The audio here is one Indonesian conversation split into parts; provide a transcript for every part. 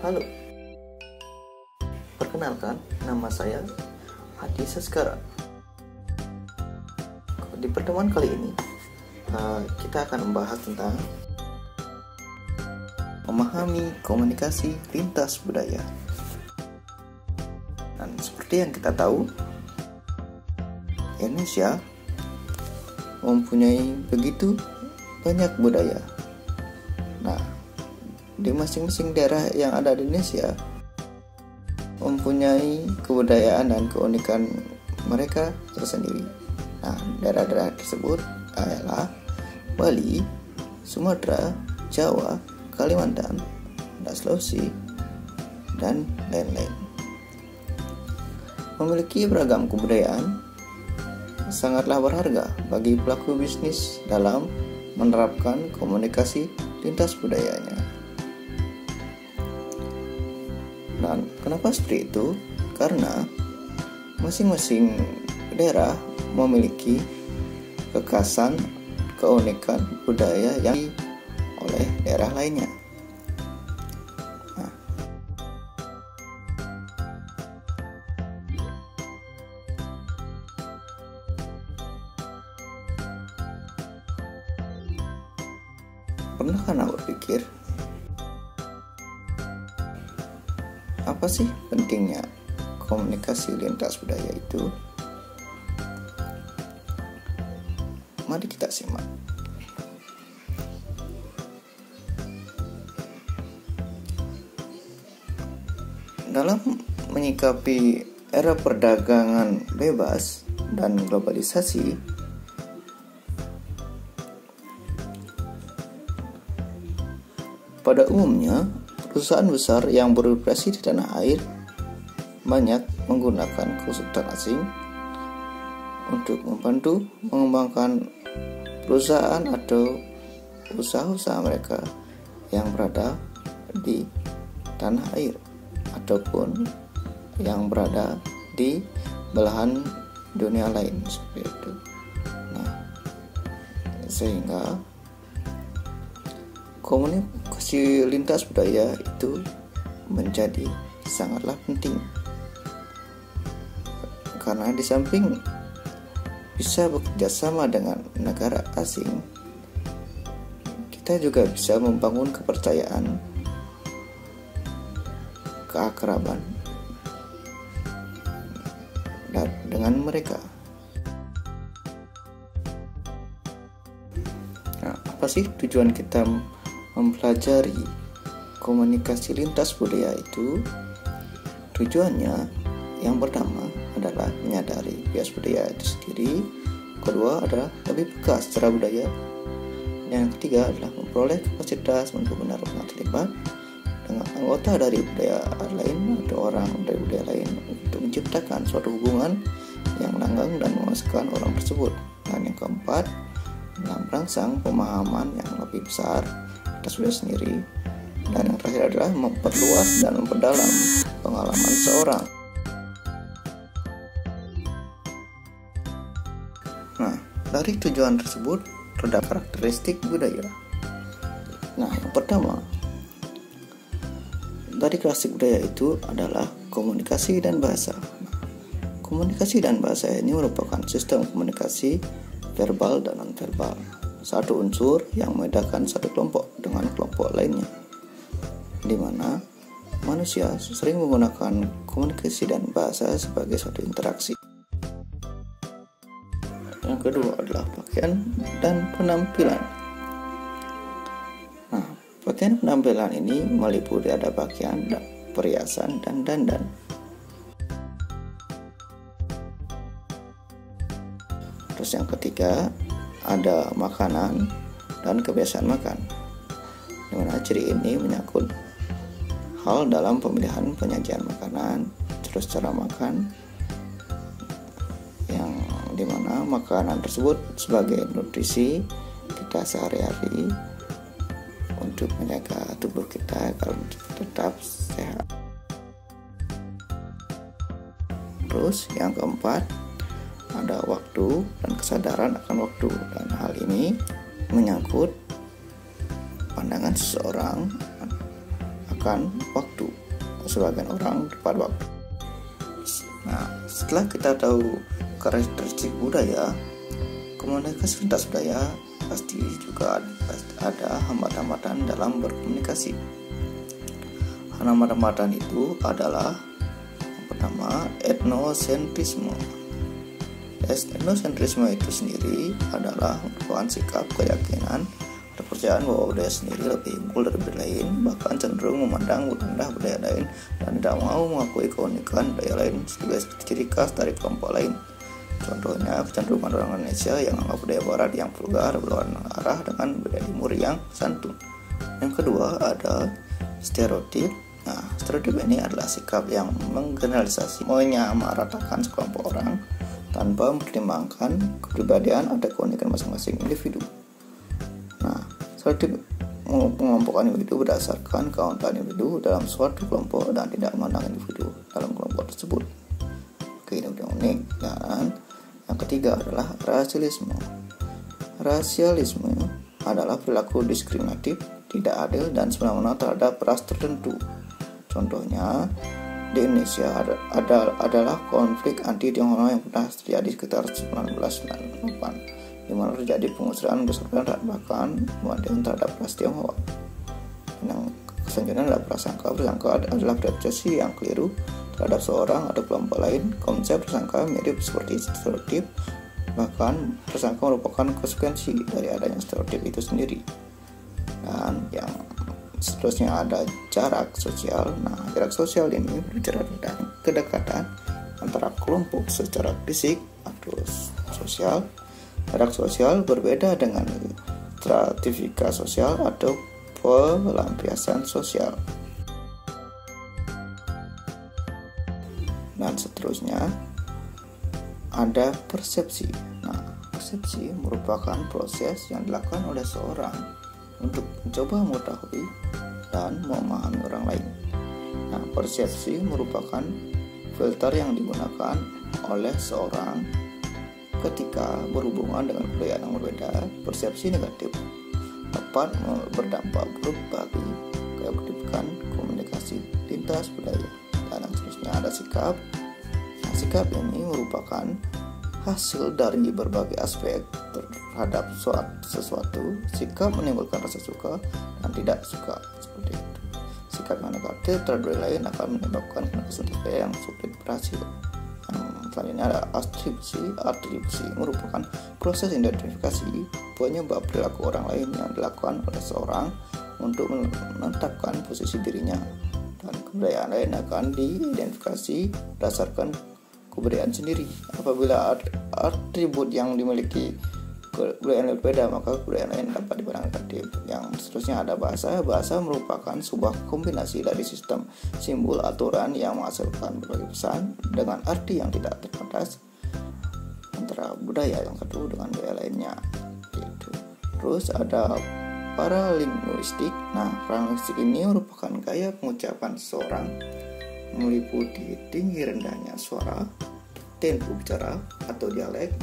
Halo, perkenalkan, nama saya Hadi Saskara. Di pertemuan kali ini, kita akan membahas tentang memahami komunikasi lintas budaya. Dan seperti yang kita tahu, Indonesia mempunyai begitu banyak budaya. Nah, di masing-masing daerah yang ada di Indonesia mempunyai kebudayaan dan keunikan mereka tersendiri. Nah, daerah-daerah tersebut adalah Bali, Sumatera, Jawa, Kalimantan, dan Sulawesi, dan lain-lain. Memiliki beragam kebudayaan sangatlah berharga bagi pelaku bisnis dalam menerapkan komunikasi lintas budayanya. Dan kenapa seperti itu? Karena masing-masing daerah memiliki kekhasan, keunikan budaya yang oleh daerah lainnya. Nah, pernah Anda berpikir, apa sih pentingnya komunikasi lintas budaya itu? Mari kita simak. Dalam menyikapi era perdagangan bebas dan globalisasi, pada umumnya perusahaan besar yang beroperasi di tanah air banyak menggunakan konsultan asing untuk membantu mengembangkan perusahaan atau usaha-usaha mereka yang berada di tanah air ataupun yang berada di belahan dunia lain seperti itu. Nah, sehingga komunikasi lintas budaya itu menjadi sangatlah penting, karena di samping bisa bekerja sama dengan negara asing, kita juga bisa membangun kepercayaan, keakraban dengan mereka. Nah, apa sih tujuan kita mempelajari komunikasi lintas budaya itu? Tujuannya yang pertama adalah menyadari bias budaya itu sendiri, kedua adalah lebih peka secara budaya, yang ketiga adalah memperoleh kapasitas untuk benar-benar terlibat dengan anggota dari budaya lain atau orang dari budaya lain untuk menciptakan suatu hubungan yang langgeng dan memuaskan orang tersebut. Dan yang keempat adalah merangsang pemahaman yang lebih besar atas budaya sendiri, dan yang terakhir adalah memperluas dan memperdalam pengalaman seorang. Nah, dari tujuan tersebut terdapat karakteristik budaya. Nah, yang pertama dari karakteristik budaya itu adalah komunikasi dan bahasa. Komunikasi dan bahasa ini merupakan sistem komunikasi verbal dan non-verbal, satu unsur yang membedakan satu kelompok dengan kelompok lainnya, di mana manusia sering menggunakan komunikasi dan bahasa sebagai suatu interaksi. Yang kedua adalah pakaian dan penampilan. Nah, pakaian penampilan ini meliputi ada pakaian, perhiasan, dan dandan. Terus yang ketiga ada makanan dan kebiasaan makan, di mana ciri ini menyangkut hal dalam pemilihan penyajian makanan, terus cara makan, yang dimana makanan tersebut sebagai nutrisi kita sehari-hari untuk menjaga tubuh kita agar tetap sehat. Terus yang keempat ada waktu dan kesadaran akan waktu, dan hal ini menyangkut pandangan seseorang akan waktu. sebagian orang pada waktu. Nah, setelah kita tahu karakteristik budaya, komunikasi lintas budaya pasti juga ada hambatan-hambatan dalam berkomunikasi. Hambatan-hambatan itu adalah yang pertama, etnosentrisme. Etnosentrisme itu sendiri adalah merupakan sikap, keyakinan, kepercayaan bahwa budaya sendiri lebih unggul dari budaya lain, bahkan cenderung memandang rendah budaya lain dan tidak mau mengakui keunikan budaya lain sebagai ciri khas dari kelompok lain. Contohnya, kecenderungan orang Indonesia yang menganggap budaya Barat yang vulgar berlawanan arah dengan budaya Timur yang santun. Yang kedua ada stereotip. Nah, stereotip ini adalah sikap yang menggeneralisasi, menyamaratakan sekelompok orang tanpa mempertimbangkan kepribadian atau keunikan masing-masing individu. Nah, stereotip mengelompokkan individu berdasarkan keunikan individu dalam suatu kelompok dan tidak memandang individu dalam kelompok tersebut. Oke, ini udah unik. Dan yang ketiga adalah rasialisme. Rasialisme adalah perilaku diskriminatif, tidak adil dan semena-mena terhadap ras tertentu. Contohnya, di Indonesia adalah konflik anti Tionghoa yang pernah terjadi sekitar 1998, di mana terjadi pengusiran besar-besaran bahkan kematian terhadap ras Tionghoa. Yang selanjutnya adalah prasangka. Prasangka adalah persepsi yang keliru terhadap seorang atau kelompok lain. Konsep prasangka mirip seperti stereotip, bahkan prasangka merupakan konsekuensi dari adanya stereotip itu sendiri. Dan yang seterusnya ada jarak sosial. Nah, jarak sosial ini berbicara tentang kedekatan antara kelompok secara fisik atau sosial. Jarak sosial berbeda dengan stratifikasi sosial atau pelampiasan sosial. Dan seterusnya ada persepsi. Nah, persepsi merupakan proses yang dilakukan oleh seorang untuk mencoba mengetahui dan memahami orang lain. Nah, persepsi merupakan filter yang digunakan oleh seorang ketika berhubungan dengan budaya yang berbeda. Persepsi negatif dapat berdampak buruk bagi keefektifan komunikasi lintas budaya. Dan yang seterusnya ada sikap. Nah, sikap ini merupakan hasil dari berbagai aspek terhadap sesuatu. Sikap menimbulkan rasa suka dan tidak suka, seperti itu. Sikap yang negatif terhadap budaya lain akan menyebabkan komunikasi yang sulit berhasil. Selanjutnya ada atribusi. Atribusi merupakan proses identifikasi penyebab perilaku orang lain yang dilakukan oleh seorang untuk menetapkan posisi dirinya, dan kebudayaan lain akan diidentifikasi berdasarkan kebudayaan sendiri. Apabila atribut yang dimiliki kebudayaan berbeda, maka kebudayaan lain dapat dipandang negatif. Yang seterusnya ada bahasa. Bahasa merupakan sebuah kombinasi dari sistem simbol aturan yang menghasilkan berbagai pesan dengan arti yang tidak terbatas antara budaya yang satu dengan budaya lainnya. Gitu. Terus ada paralinguistik. Nah, paralinguistik ini merupakan gaya pengucapan seseorang meliputi tinggi rendahnya suara, tempo bicara atau dialek,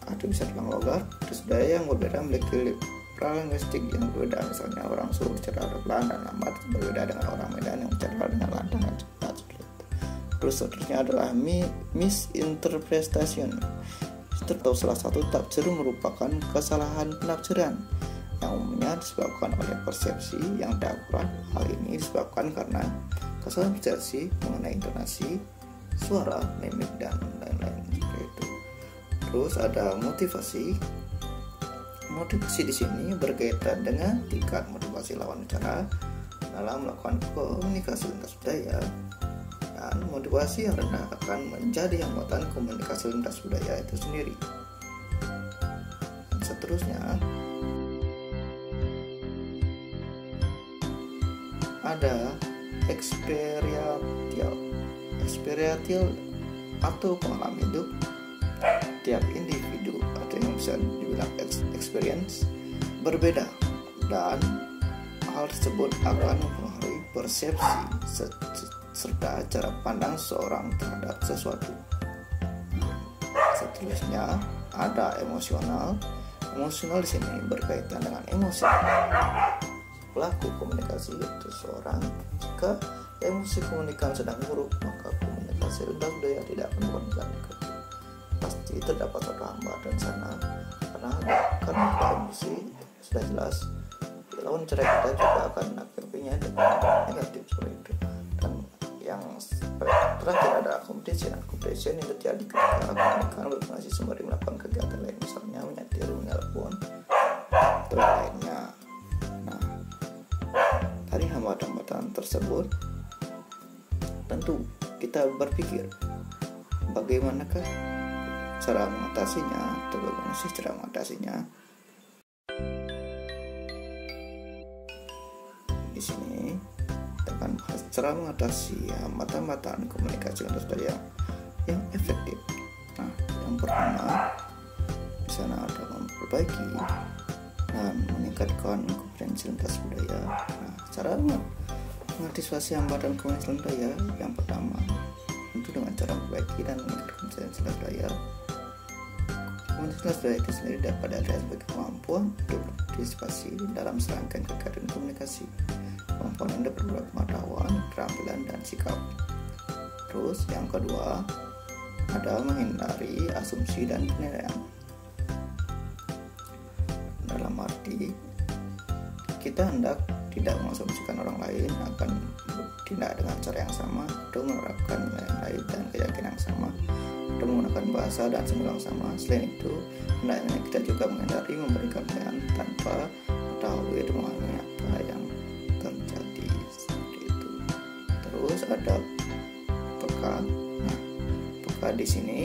atau bisa dibilang logat. Terus budaya yang berbeda memiliki paralinguistik yang berbeda. Misalnya orang Solo bicara pelan dan lambat berbeda dengan orang Medan yang bicara dengan lantang dan cepat. Terus seterusnya adalah misinterpretation. Atau salah satu tafsir merupakan kesalahan penafsiran yang umumnya disebabkan oleh persepsi yang tidak akurat. Hal ini disebabkan karena kesalahan persepsi mengenai intonasi, suara, mimik, dan lain-lain seperti itu. Terus ada motivasi. Motivasi di sini berkaitan dengan tingkat motivasi lawan bicara dalam melakukan komunikasi lintas budaya, dan motivasi yang rendah akan menjadi hambatan komunikasi lintas budaya itu sendiri. Dan seterusnya ada experiential atau pengalaman hidup. Tiap individu atau yang bisa dibilang experience berbeda, dan hal tersebut akan mempengaruhi persepsi serta cara pandang seorang terhadap sesuatu. Seterusnya ada emosional. Emosional di sini berkaitan dengan emosi. Pelaku komunikasi itu seorang jika emosi komunikasi sedang buruk, maka komunikasi lintas budaya tidak akan berjalan. Pasti terdapat suatu hambatan di sana, karena kita emosi sudah jelas lawan cara kita juga akan akhirnya dengan negatif seperti itu. Dan yang terakhir ada competition yang terjadi ketika komunikasi berkomunikasi sembari melakukan kegiatan lain, misalnya menyetir, menelpon, atau lainnya. Nah, dari hambatan-hambatan tersebut tentu kita berpikir bagaimanakah cara mengatasinya, atau bagaimana sih cara mengatasinya. Di sini kita akan bahas cara mengatasi hambatan-hambatan komunikasi lintas budaya yang efektif. Nah, yang pertama di sana ada memperbaiki dan meningkatkan kompetensi lintas budaya. Nah, cara mengantisipasi hambatan komunikasi lintas budaya yang pertama tentu dengan cara memperbaiki dan meningkatkan kompetensi lintas budaya. Kompetensi lintas budaya itu sendiri dapat dilihat sebagai kemampuan untuk berpartisipasi dalam serangkaian kegiatan komunikasi. Kemampuan yang dapat berupa pengetahuan, keterampilan, dan sikap. Terus yang kedua ada menghindari asumsi dan penilaian. Dalam arti kita hendak tidak mengasumsikan orang lain akan bertindak dengan cara yang sama, atau menerapkan nilai dan keyakinan yang sama, atau menggunakan bahasa dan simbol yang sama. Selain itu, hendaknya kita juga menghindari memberikan penilaian tanpa mengetahui atau memahami apa yang terjadi, seperti itu. Terus ada peka. Nah, peka di sini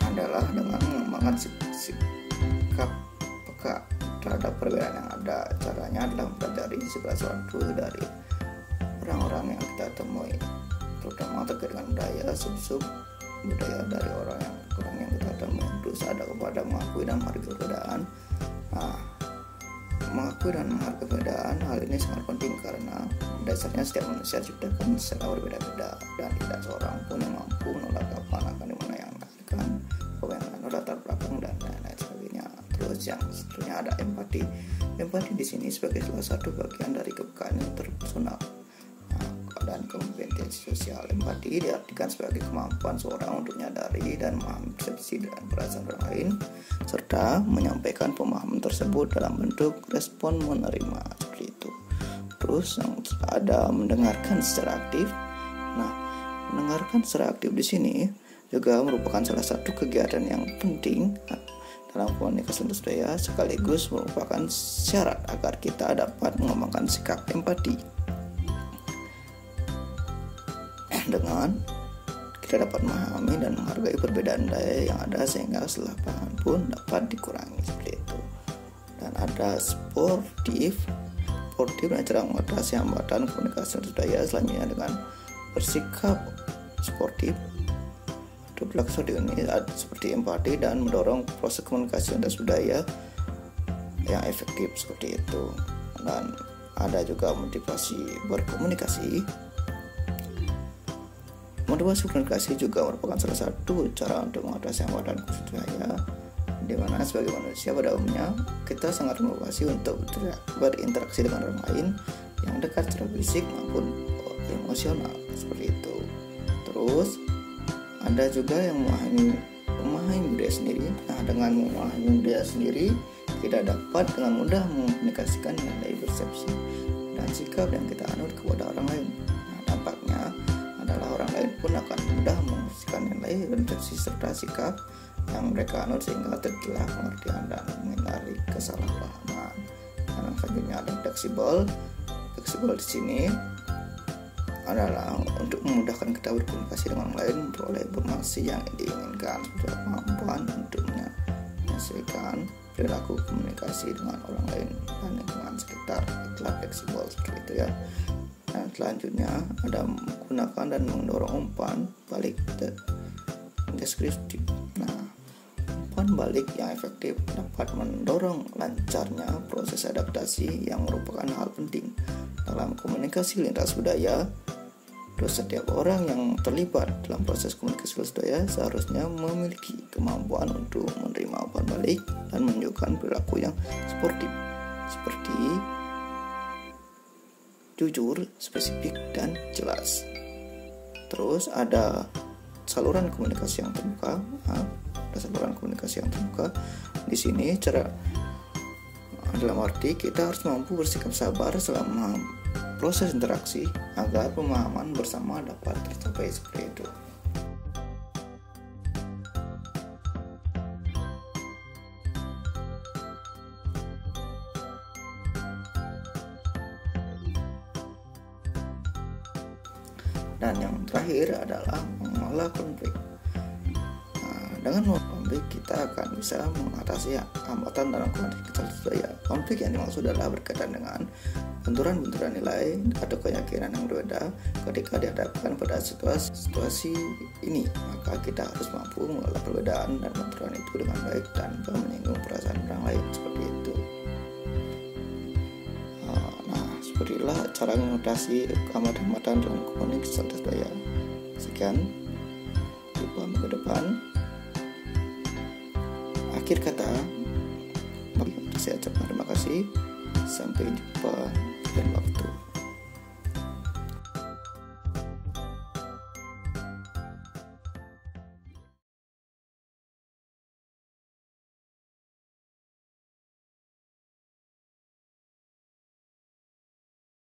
adalah dengan mengembangkan sikap peka terhadap perbedaan yang ada. Caranya adalah mempelajari segala sesuatu dari orang-orang yang kita temui, terutama terkait dengan budaya, sub budaya dari orang yang kita temui. Terus ada kepada mengakui dan menghargai perbedaan. Nah, mengakui dan menghargai perbedaan, hal ini sangat penting karena dasarnya setiap manusia diciptakan secara berbeda-beda dan tidak seorang pun yang mampu menolak apa akan dimana yang melahirkan kewenangan latar belakang dan lain-lain sebagainya. Terus yang seterusnya ada empati. Empati di sini sebagai salah satu bagian dari kepekaan interpersonal dan kompetensi sosial. Empati diartikan sebagai kemampuan seorang untuk menyadari dan memahami persepsi dan perasaan orang lain, serta menyampaikan pemahaman tersebut dalam bentuk respon menerima, seperti itu. Terus yang ada mendengarkan secara aktif. Nah, mendengarkan secara aktif di sini juga merupakan salah satu kegiatan yang penting dalam komunikasi lintas budaya, sekaligus merupakan syarat agar kita dapat mengembangkan sikap empati. Dengan kita dapat memahami dan menghargai perbedaan daya yang ada sehingga kesalahpahaman pun dapat dikurangi, seperti itu. Dan ada sportif dan cara mengatasi hambatan komunikasi lintas budaya selanjutnya dengan bersikap sportif. Untuk pelaksanaan ini seperti empati dan mendorong proses komunikasi lintas budaya yang efektif, seperti itu. Dan ada juga motivasi berkomunikasi. Motivasi berkomunikasi juga merupakan salah satu cara untuk mengatasi hambatan komunikasi budaya, di mana sebagai manusia pada umumnya kita sangat motivasi untuk berinteraksi dengan orang lain yang dekat secara fisik maupun emosional, seperti itu. Terus ada juga yang memahami budaya sendiri. Nah, dengan memahami budaya sendiri kita dapat dengan mudah mengkomunikasikan nilai persepsi dan sikap yang kita anut kepada orang lain. Nah, dampaknya adalah orang lain pun akan mudah mengusikkan nilai dan persepsi serta sikap yang mereka anut sehingga tercela pengertian dan menghindari kesalahpahaman. Dan selanjutnya ada fleksibel. Fleksibel di sini adalah untuk memudahkan kita berkomunikasi dengan orang lain, memperoleh informasi yang diinginkan, seperti kemampuan untuk menyesuaikan perilaku komunikasi dengan orang lain dan lingkungan sekitar. Itulah fleksibel, seperti itu ya. Dan selanjutnya ada menggunakan dan mendorong umpan balik deskriptif. Nah, umpan balik yang efektif dapat mendorong lancarnya proses adaptasi yang merupakan hal penting dalam komunikasi lintas budaya. Terus setiap orang yang terlibat dalam proses komunikasi lintas budaya seharusnya memiliki kemampuan untuk menerima umpan balik dan menunjukkan perilaku yang sportif, seperti jujur, spesifik, dan jelas. Terus ada saluran komunikasi yang terbuka. Di sini dalam arti kita harus mampu bersikap sabar selama proses interaksi agar pemahaman bersama dapat tercapai seperti itu. Dan yang terakhir adalah mengelola konflik. Dengan konflik kita akan bisa mengatasi hambatan dalam komunikasi budaya. Konflik yang dimaksud adalah berkaitan dengan benturan-benturan nilai atau keyakinan yang berbeda. Ketika dihadapkan pada situasi ini, maka kita harus mampu mengelola perbedaan dan benturan itu dengan baik tanpa menyinggung perasaan orang lain, seperti itu. Sepertilah cara mengatasi hambatan dalam komunikasi lintas budaya. Sekian, jumpa minggu depan. Akhir kata, saya ucapkan terima kasih. Sampai jumpa di lain waktu.